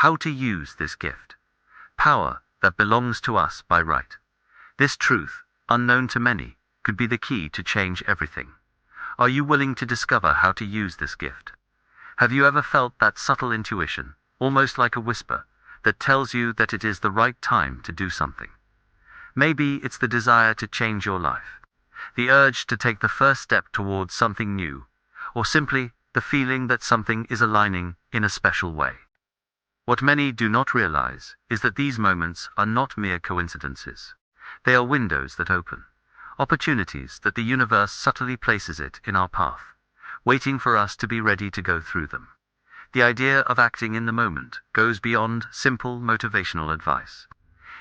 How to use this gift. Power that belongs to us by right. This truth, unknown to many, could be the key to change everything. Are you willing to discover how to use this gift? Have you ever felt that subtle intuition, almost like a whisper, that tells you that it is the right time to do something? Maybe it's the desire to change your life, the urge to take the first step towards something new, or simply the feeling that something is aligning in a special way. What many do not realize is that these moments are not mere coincidences. They are windows that open, opportunities that the universe subtly places it in our path, waiting for us to be ready to go through them. The idea of acting in the moment goes beyond simple motivational advice.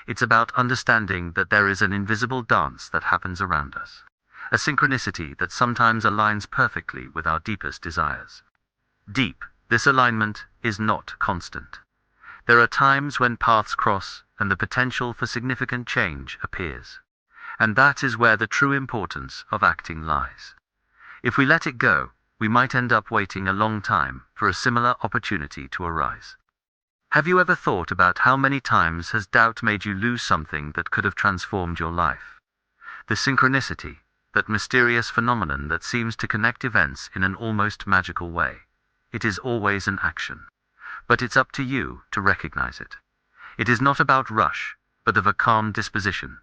It's about understanding that there is an invisible dance that happens around us, a synchronicity that sometimes aligns perfectly with our deepest desires. This alignment is not constant. There are times when paths cross and the potential for significant change appears. And that is where the true importance of acting lies. If we let it go, we might end up waiting a long time for a similar opportunity to arise. Have you ever thought about how many times has doubt made you lose something that could have transformed your life? The synchronicity, that mysterious phenomenon that seems to connect events in an almost magical way. It is always an action. But it's up to you to recognize it. It is not about rush, but of a calm disposition,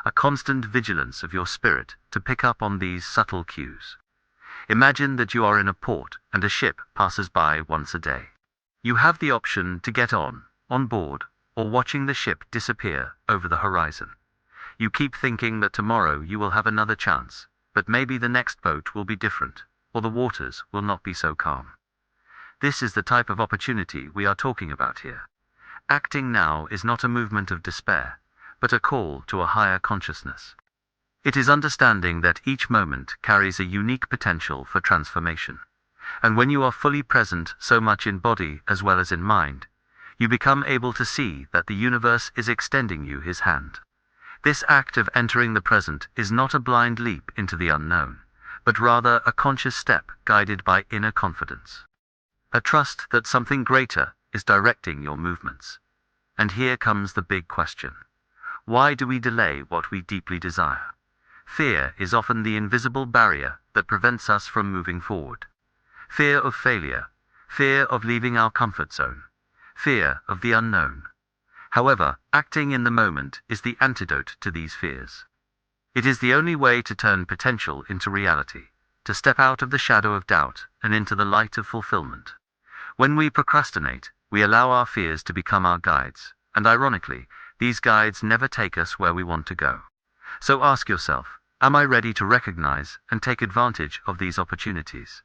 a constant vigilance of your spirit to pick up on these subtle cues. Imagine that you are in a port and a ship passes by once a day. You have the option to get on board, or watching the ship disappear over the horizon. You keep thinking that tomorrow you will have another chance, but maybe the next boat will be different, or the waters will not be so calm. This is the type of opportunity we are talking about here. Acting now is not a movement of despair, but a call to a higher consciousness. It is understanding that each moment carries a unique potential for transformation. And when you are fully present so much in body as well as in mind, you become able to see that the universe is extending you his hand. This act of entering the present is not a blind leap into the unknown, but rather a conscious step guided by inner confidence. A trust that something greater is directing your movements. And here comes the big question. Why do we delay what we deeply desire? Fear is often the invisible barrier that prevents us from moving forward. Fear of failure, fear of leaving our comfort zone, fear of the unknown. However, acting in the moment is the antidote to these fears. It is the only way to turn potential into reality, to step out of the shadow of doubt and into the light of fulfillment. When we procrastinate, we allow our fears to become our guides, and ironically, these guides never take us where we want to go. So ask yourself, am I ready to recognize and take advantage of these opportunities?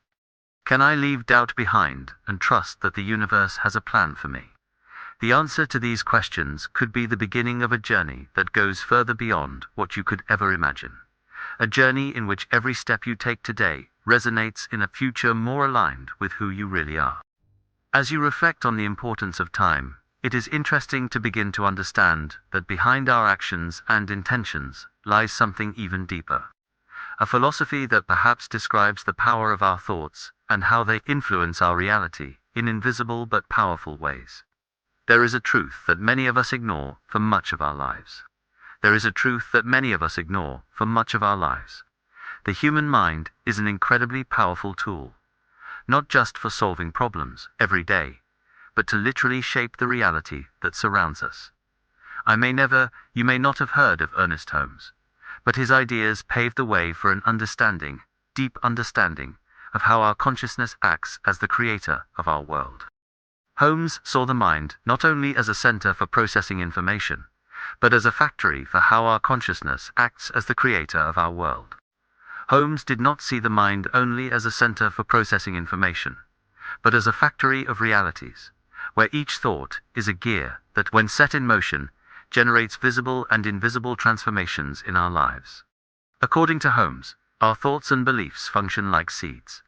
Can I leave doubt behind and trust that the universe has a plan for me? The answer to these questions could be the beginning of a journey that goes further beyond what you could ever imagine. A journey in which every step you take today resonates in a future more aligned with who you really are. As you reflect on the importance of time, it is interesting to begin to understand that behind our actions and intentions lies something even deeper. A philosophy that perhaps describes the power of our thoughts and how they influence our reality in invisible but powerful ways. There is a truth that many of us ignore for much of our lives. There is a truth that many of us ignore for much of our lives. The human mind is an incredibly powerful tool, not just for solving problems every day, but to literally shape the reality that surrounds us. You may not have heard of Ernest Holmes, but his ideas paved the way for an deep understanding, of how our consciousness acts as the creator of our world. Holmes saw the mind not only as a center for processing information, but as a factory for how our consciousness acts as the creator of our world. Holmes did not see the mind only as a center for processing information, but as a factory of realities, where each thought is a gear that, when set in motion, generates visible and invisible transformations in our lives. According to Holmes, our thoughts and beliefs function like seeds.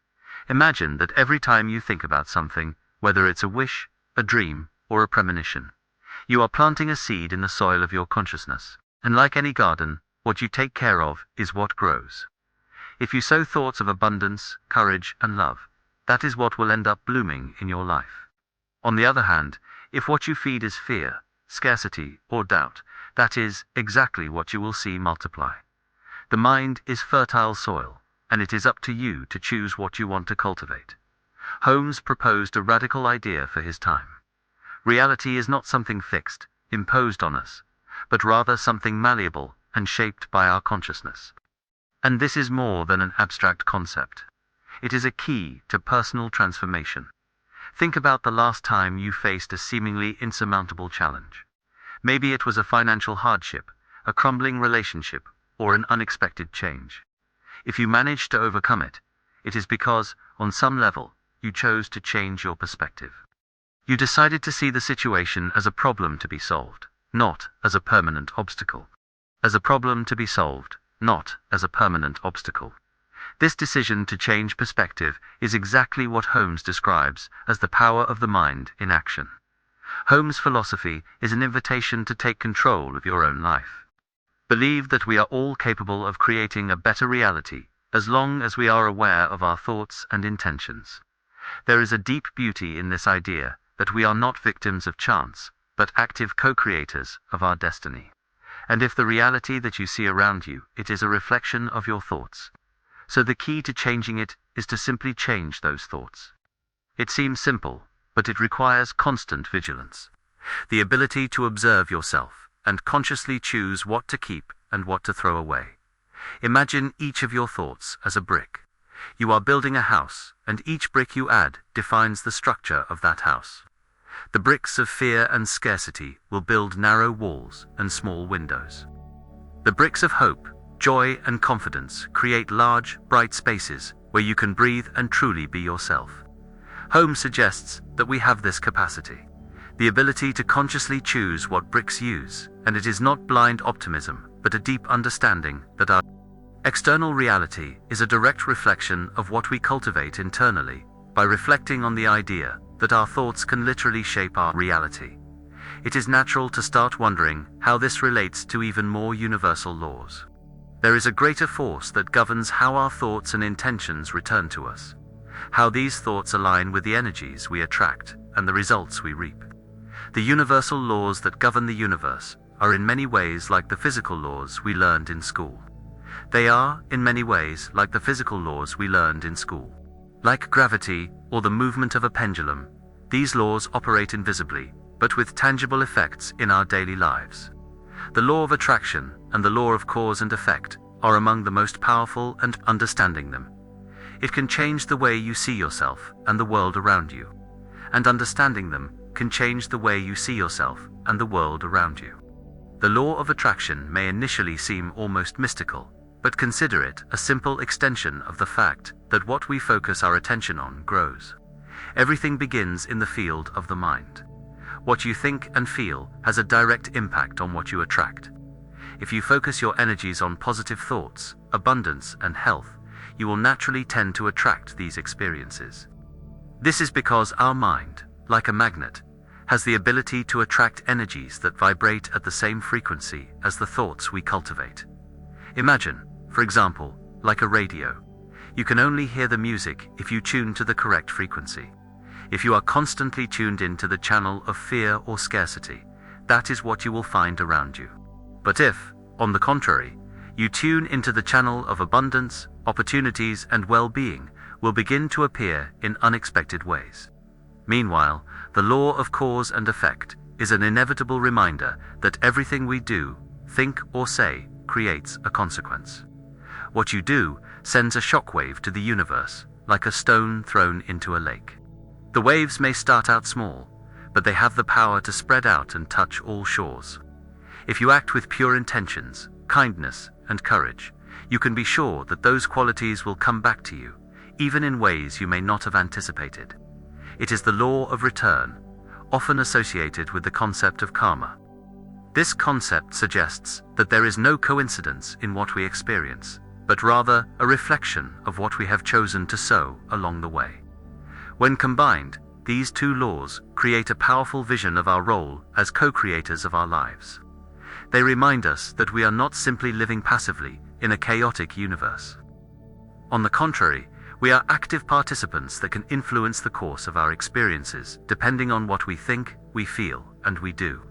Imagine that every time you think about something, whether it's a wish, a dream, or a premonition, you are planting a seed in the soil of your consciousness. And like any garden, what you take care of is what grows. If you sow thoughts of abundance, courage, and love, that is what will end up blooming in your life. On the other hand, If what you feed is fear, scarcity, or doubt, that is exactly what you will see multiply. The mind is fertile soil, and it is up to you to choose what you want to cultivate. Holmes proposed a radical idea for his time. Reality is not something fixed, imposed on us, but rather something malleable and shaped by our consciousness. And this is more than an abstract concept. It is a key to personal transformation. Think about the last time you faced a seemingly insurmountable challenge. Maybe it was a financial hardship, a crumbling relationship, or an unexpected change. If you managed to overcome it, it is because, on some level, you chose to change your perspective. You decided to see the situation as a problem to be solved, not as a permanent obstacle. As a problem to be solved, not as a permanent obstacle. This decision to change perspective is exactly what Holmes describes as the power of the mind in action. Holmes' philosophy is an invitation to take control of your own life. Believe that we are all capable of creating a better reality as long as we are aware of our thoughts and intentions. There is a deep beauty in this idea that we are not victims of chance, but active co-creators of our destiny. And if the reality that you see around you, it is a reflection of your thoughts. So the key to changing it is to simply change those thoughts. It seems simple, but it requires constant vigilance. The ability to observe yourself and consciously choose what to keep and what to throw away. Imagine each of your thoughts as a brick. You are building a house, and each brick you add defines the structure of that house. The bricks of fear and scarcity will build narrow walls and small windows. The bricks of hope, joy, and confidence create large, bright spaces where you can breathe and truly be yourself. Holmes suggests that we have this capacity, the ability to consciously choose what bricks use, and it is not blind optimism, but a deep understanding that our external reality is a direct reflection of what we cultivate internally by reflecting on the idea that our thoughts can literally shape our reality. It is natural to start wondering how this relates to even more universal laws. There is a greater force that governs how our thoughts and intentions return to us, how these thoughts align with the energies we attract and the results we reap. The universal laws that govern the universe are in many ways like the physical laws we learned in school. They are, in many ways, like the physical laws we learned in school. Like gravity or the movement of a pendulum, these laws operate invisibly, but with tangible effects in our daily lives. The law of attraction and the law of cause and effect are among the most powerful, and understanding them, it can change the way you see yourself and the world around you. And understanding them can change the way you see yourself and the world around you. The law of attraction may initially seem almost mystical, but consider it a simple extension of the fact that what we focus our attention on grows. Everything begins in the field of the mind. What you think and feel has a direct impact on what you attract. If you focus your energies on positive thoughts, abundance, and health, you will naturally tend to attract these experiences. This is because our mind, like a magnet, has the ability to attract energies that vibrate at the same frequency as the thoughts we cultivate. Imagine, for example, like a radio. You can only hear the music if you tune to the correct frequency. If you are constantly tuned into the channel of fear or scarcity, that is what you will find around you. But if, on the contrary, you tune into the channel of abundance, opportunities, and well-being will begin to appear in unexpected ways. Meanwhile, the law of cause and effect is an inevitable reminder that everything we do, think, or say creates a consequence. What you do sends a shockwave to the universe, like a stone thrown into a lake. The waves may start out small, but they have the power to spread out and touch all shores. If you act with pure intentions, kindness, and courage, you can be sure that those qualities will come back to you, even in ways you may not have anticipated. It is the law of return, often associated with the concept of karma. This concept suggests that there is no coincidence in what we experience, but rather a reflection of what we have chosen to sow along the way. When combined, these two laws create a powerful vision of our role as co-creators of our lives. They remind us that we are not simply living passively in a chaotic universe. On the contrary, we are active participants that can influence the course of our experiences depending on what we think, we feel, and we do.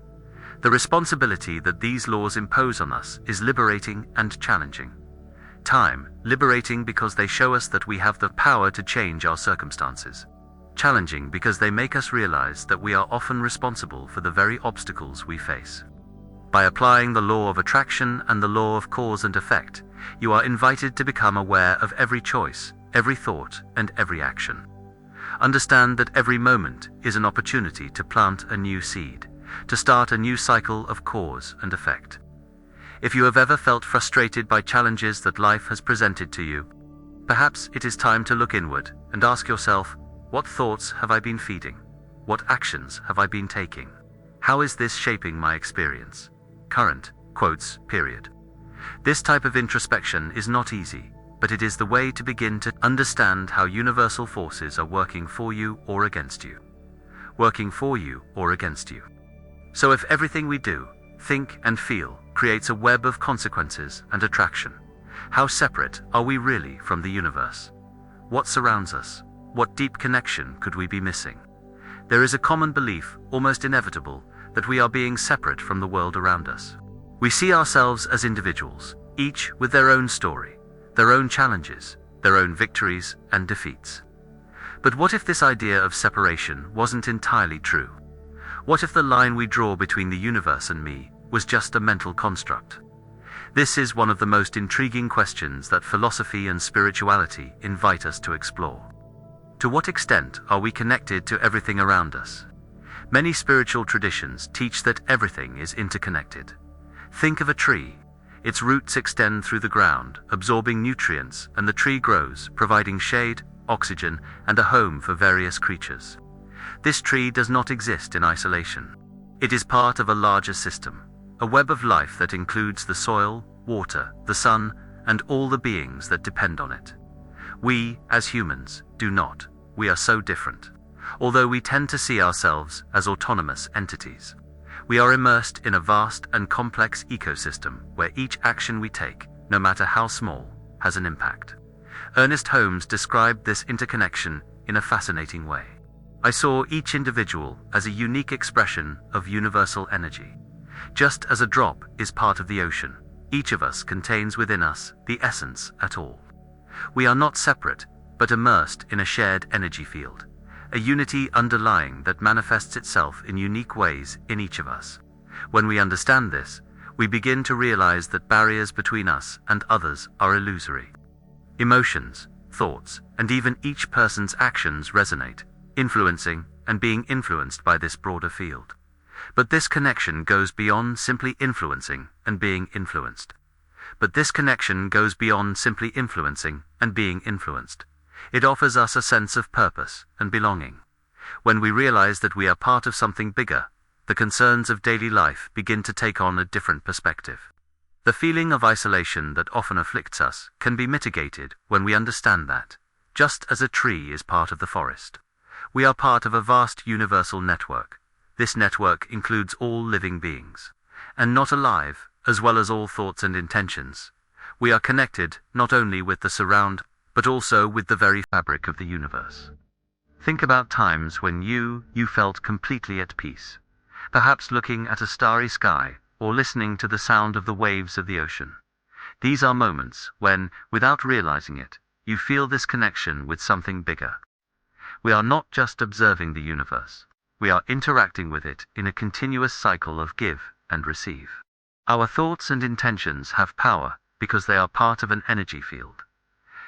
The responsibility that these laws impose on us is liberating and challenging. Time, liberating because they show us that we have the power to change our circumstances. Challenging because they make us realize that we are often responsible for the very obstacles we face. By applying the law of attraction and the law of cause and effect, you are invited to become aware of every choice, every thought, and every action. Understand that every moment is an opportunity to plant a new seed, to start a new cycle of cause and effect. If you have ever felt frustrated by challenges that life has presented to you, perhaps it is time to look inward and ask yourself, what thoughts have I been feeding? What actions have I been taking? How is this shaping my experience? Current, quotes, period. This type of introspection is not easy, but it is the way to begin to understand how universal forces are working for you or against you. Working for you or against you. So if everything we do, think, and feel creates a web of consequences and attraction, how separate are we really from the universe? What surrounds us? What deep connection could we be missing? There is a common belief, almost inevitable, that we are being separate from the world around us. We see ourselves as individuals, each with their own story, their own challenges, their own victories and defeats. But what if this idea of separation wasn't entirely true? What if the line we draw between the universe and me was just a mental construct? This is one of the most intriguing questions that philosophy and spirituality invite us to explore. To what extent are we connected to everything around us? Many spiritual traditions teach that everything is interconnected. Think of a tree. Its roots extend through the ground, absorbing nutrients, and the tree grows, providing shade, oxygen, and a home for various creatures. This tree does not exist in isolation. It is part of a larger system, a web of life that includes the soil, water, the sun, and all the beings that depend on it. We, as humans, do not. We are so different. Although we tend to see ourselves as autonomous entities, we are immersed in a vast and complex ecosystem where each action we take, no matter how small, has an impact. Ernest Holmes described this interconnection in a fascinating way. I saw each individual as a unique expression of universal energy. Just as a drop is part of the ocean, each of us contains within us the essence at all. We are not separate, but immersed in a shared energy field, a unity underlying that manifests itself in unique ways in each of us. When we understand this, we begin to realize that barriers between us and others are illusory. Emotions, thoughts, and even each person's actions resonate, influencing and being influenced by this broader field. But this connection goes beyond simply influencing and being influenced. It offers us a sense of purpose and belonging. When we realize that we are part of something bigger, the concerns of daily life begin to take on a different perspective. The feeling of isolation that often afflicts us can be mitigated when we understand that, just as a tree is part of the forest, we are part of a vast universal network. This network includes all living beings, and not alive, as well as all thoughts and intentions. We are connected not only with the surround, but also with the very fabric of the universe. Think about times when you felt completely at peace, perhaps looking at a starry sky or listening to the sound of the waves of the ocean. These are moments when, without realizing it, you feel this connection with something bigger. We are not just observing the universe. We are interacting with it in a continuous cycle of give and receive. Our thoughts and intentions have power because they are part of an energy field.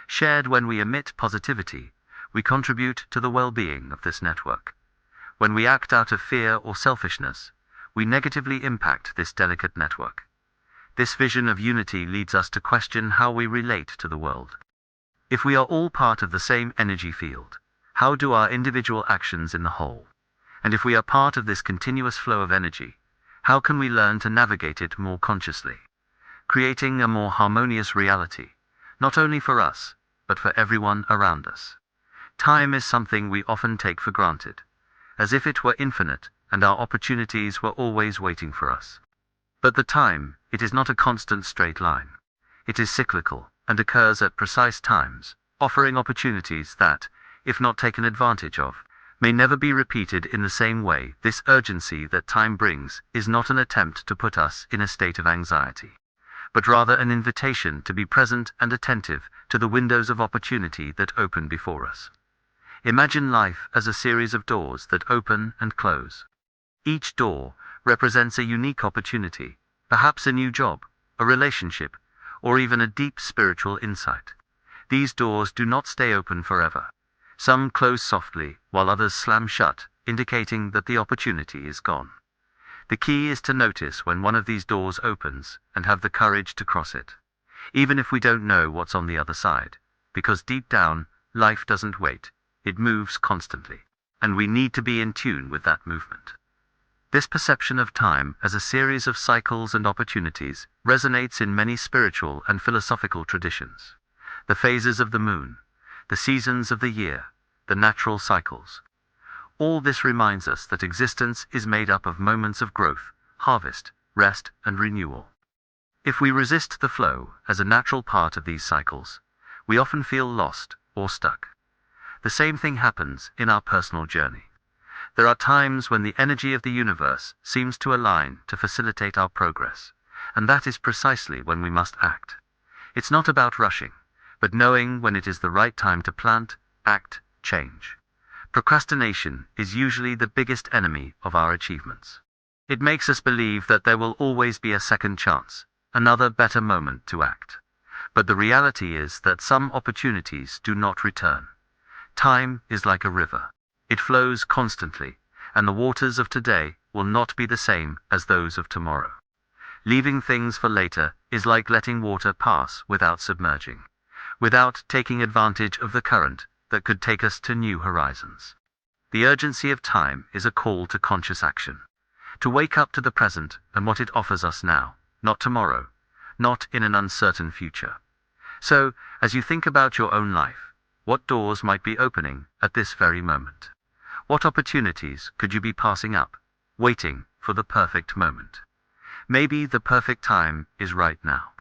Shared when we emit positivity, we contribute to the well-being of this network. When we act out of fear or selfishness, we negatively impact this delicate network. This vision of unity leads us to question how we relate to the world. If we are all part of the same energy field, how do our individual actions in the whole? And if we are part of this continuous flow of energy, how can we learn to navigate it more consciously, creating a more harmonious reality, not only for us, but for everyone around us? Time is something we often take for granted, as if it were infinite and our opportunities were always waiting for us. But the time, it is not a constant straight line. It is cyclical and occurs at precise times, offering opportunities that, if not taken advantage of, may never be repeated in the same way. This urgency that time brings is not an attempt to put us in a state of anxiety, but rather an invitation to be present and attentive to the windows of opportunity that open before us. Imagine life as a series of doors that open and close. Each door represents a unique opportunity, perhaps a new job, a relationship, or even a deep spiritual insight. These doors do not stay open forever. Some close softly, while others slam shut, indicating that the opportunity is gone. The key is to notice when one of these doors opens and have the courage to cross it, even if we don't know what's on the other side, because deep down, life doesn't wait, it moves constantly, and we need to be in tune with that movement. This perception of time as a series of cycles and opportunities resonates in many spiritual and philosophical traditions. The phases of the moon, the seasons of the year, the natural cycles. All this reminds us that existence is made up of moments of growth, harvest, rest, and renewal. If we resist the flow as a natural part of these cycles, we often feel lost or stuck. The same thing happens in our personal journey. There are times when the energy of the universe seems to align to facilitate our progress, and that is precisely when we must act. It's not about rushing, but knowing when it is the right time to plant, act, change. Procrastination is usually the biggest enemy of our achievements. It makes us believe that there will always be a second chance, another better moment to act. But the reality is that some opportunities do not return. Time is like a river. It flows constantly, and the waters of today will not be the same as those of tomorrow. Leaving things for later is like letting water pass without submerging, without taking advantage of the current that could take us to new horizons. The urgency of time is a call to conscious action, to wake up to the present and what it offers us now, not tomorrow, not in an uncertain future. So, as you think about your own life, what doors might be opening at this very moment? What opportunities could you be passing up, waiting for the perfect moment? Maybe the perfect time is right now.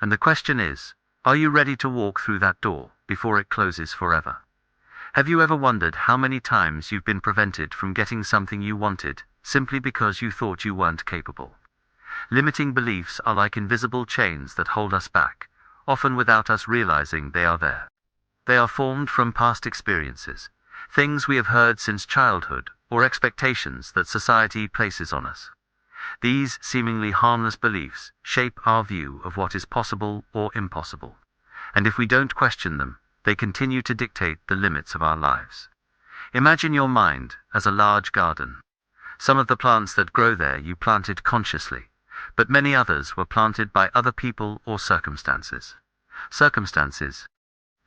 And the question is, are you ready to walk through that door before it closes forever? Have you ever wondered how many times you've been prevented from getting something you wanted simply because you thought you weren't capable? Limiting beliefs are like invisible chains that hold us back, often without us realizing they are there. They are formed from past experiences, things we have heard since childhood, or expectations that society places on us. These seemingly harmless beliefs shape our view of what is possible or impossible, and if we don't question them, they continue to dictate the limits of our lives. Imagine your mind as a large garden. Some of the plants that grow there you planted consciously, but many others were planted by other people or circumstances.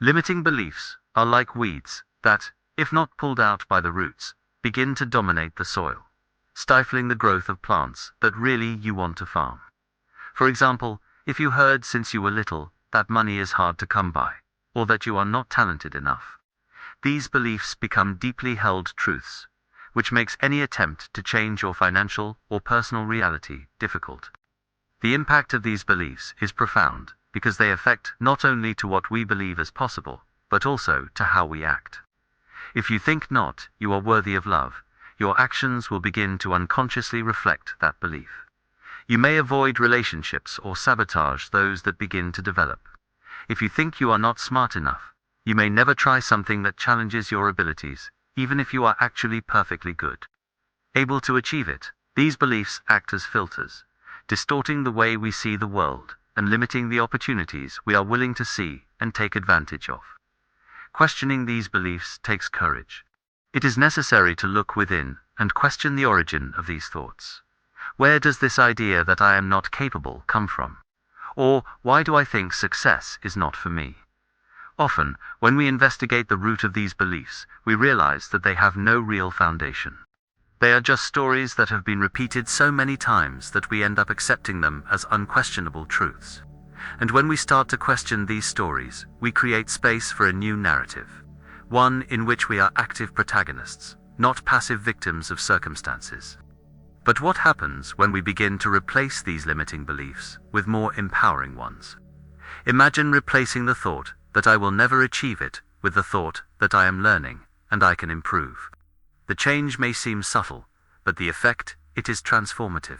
Limiting beliefs are like weeds that, if not pulled out by the roots, begin to dominate the soil, stifling the growth of plants that really you want to farm. For example, if you heard since you were little that money is hard to come by, or that you are not talented enough, these beliefs become deeply held truths, which makes any attempt to change your financial or personal reality difficult. The impact of these beliefs is profound, because they affect not only to what we believe is possible, but also to how we act. If you think not, you are worthy of love, your actions will begin to unconsciously reflect that belief. You may avoid relationships or sabotage those that begin to develop. If you think you are not smart enough, you may never try something that challenges your abilities, even if you are actually perfectly good. Able to achieve it, these beliefs act as filters, distorting the way we see the world and limiting the opportunities we are willing to see and take advantage of. Questioning these beliefs takes courage. It is necessary to look within and question the origin of these thoughts. Where does this idea that I am not capable come from? Or why do I think success is not for me? Often, when we investigate the root of these beliefs, we realize that they have no real foundation. They are just stories that have been repeated so many times that we end up accepting them as unquestionable truths. And when we start to question these stories, we create space for a new narrative, one in which we are active protagonists, not passive victims of circumstances. But what happens when we begin to replace these limiting beliefs with more empowering ones? Imagine replacing the thought that I will never achieve it with the thought that I am learning and I can improve. The change may seem subtle, but the effect, it is transformative.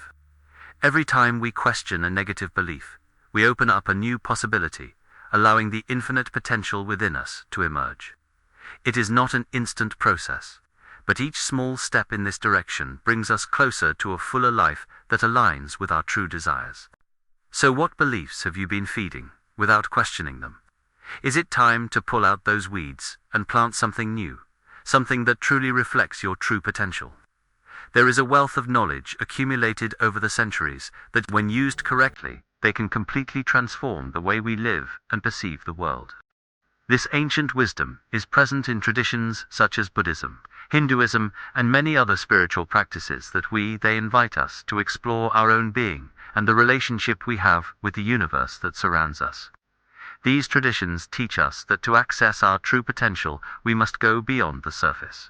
Every time we question a negative belief, we open up a new possibility, allowing the infinite potential within us to emerge. It is not an instant process, but each small step in this direction brings us closer to a fuller life that aligns with our true desires. So what beliefs have you been feeding, without questioning them? Is it time to pull out those weeds and plant something new, something that truly reflects your true potential? There is a wealth of knowledge accumulated over the centuries that, when used correctly, they can completely transform the way we live and perceive the world. This ancient wisdom is present in traditions such as Buddhism, Hinduism, and many other spiritual practices that they invite us to explore our own being and the relationship we have with the universe that surrounds us. These traditions teach us that to access our true potential, we must go beyond the surface,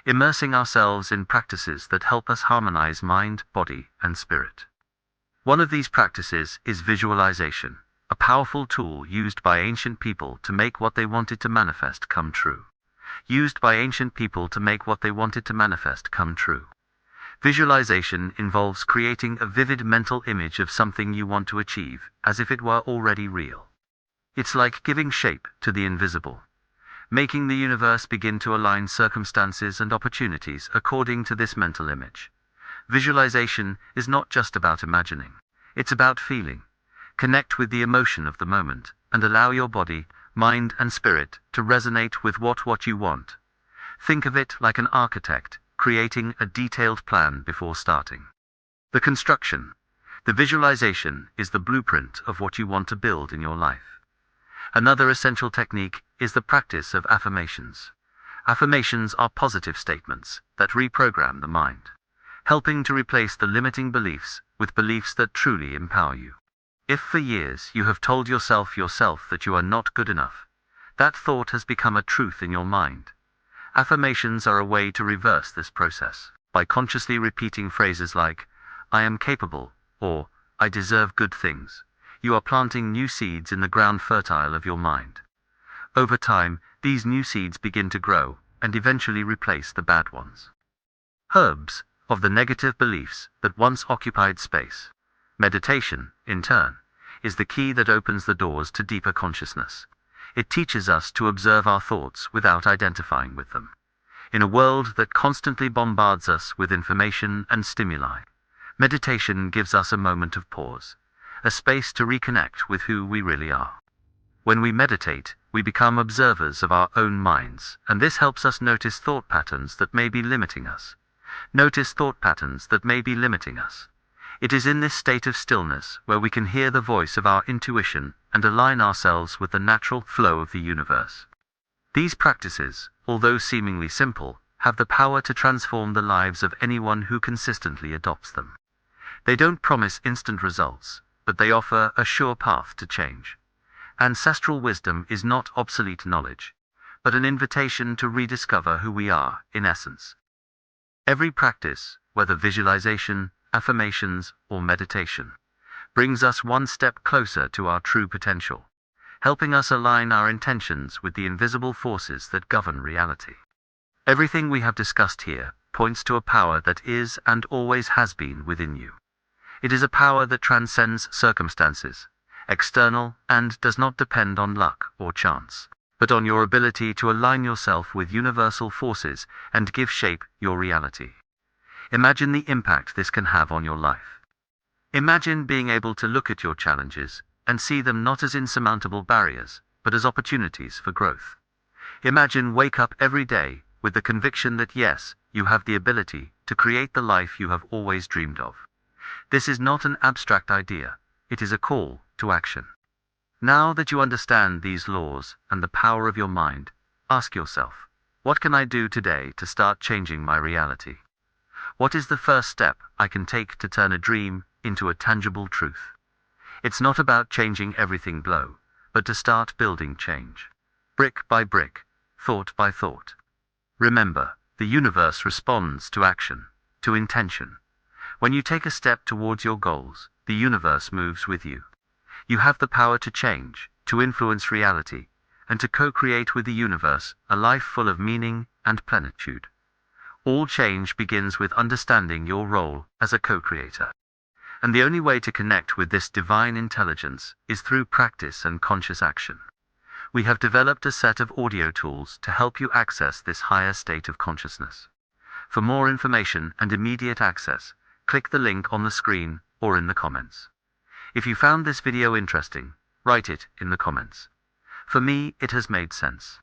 immersing ourselves in practices that help us harmonize mind, body, and spirit. One of these practices is visualization, a powerful tool used by ancient people to make what they wanted to manifest come true. Visualization involves creating a vivid mental image of something you want to achieve, as if it were already real. It's like giving shape to the invisible, making the universe begin to align circumstances and opportunities according to this mental image. Visualization is not just about imagining, it's about feeling. Connect with the emotion of the moment, and allow your body, mind, and spirit to resonate with what you want. Think of it like an architect creating a detailed plan before starting. The construction. The visualization is the blueprint of what you want to build in your life. Another essential technique is the practice of affirmations. Affirmations are positive statements that reprogram the mind, helping to replace the limiting beliefs with beliefs that truly empower you. If for years you have told yourself that you are not good enough, that thought has become a truth in your mind. Affirmations are a way to reverse this process. By consciously repeating phrases like, "I am capable," or "I deserve good things," you are planting new seeds in the ground fertile of your mind. Over time, these new seeds begin to grow and eventually replace the bad ones. Herbs of the negative beliefs that once occupied space. Meditation, in turn, is the key that opens the doors to deeper consciousness. It teaches us to observe our thoughts without identifying with them. In a world that constantly bombards us with information and stimuli, meditation gives us a moment of pause, a space to reconnect with who we really are. When we meditate, we become observers of our own minds, and this helps us notice thought patterns that may be limiting us. It is in this state of stillness where we can hear the voice of our intuition and align ourselves with the natural flow of the universe. These practices, although seemingly simple, have the power to transform the lives of anyone who consistently adopts them. They don't promise instant results, but they offer a sure path to change. Ancestral wisdom is not obsolete knowledge, but an invitation to rediscover who we are, in essence. Every practice, whether visualization, affirmations, or meditation, brings us one step closer to our true potential, helping us align our intentions with the invisible forces that govern reality. Everything we have discussed here points to a power that is and always has been within you. It is a power that transcends circumstances, external, and does not depend on luck or chance, but on your ability to align yourself with universal forces and give shape your reality. Imagine the impact this can have on your life. Imagine being able to look at your challenges and see them not as insurmountable barriers, but as opportunities for growth. Imagine wake up every day with the conviction that yes, you have the ability to create the life you have always dreamed of. This is not an abstract idea, it is a call to action. Now that you understand these laws and the power of your mind, ask yourself, what can I do today to start changing my reality? What is the first step I can take to turn a dream into a tangible truth? It's not about changing everything below, but to start building change. Brick by brick, thought by thought. Remember, the universe responds to action, to intention. When you take a step towards your goals, the universe moves with you. You have the power to change, to influence reality, and to co-create with the universe a life full of meaning and plenitude. All change begins with understanding your role as a co-creator. And the only way to connect with this divine intelligence is through practice and conscious action. We have developed a set of audio tools to help you access this higher state of consciousness. For more information and immediate access, click the link on the screen or in the comments. If you found this video interesting, write it in the comments. For me, it has made sense.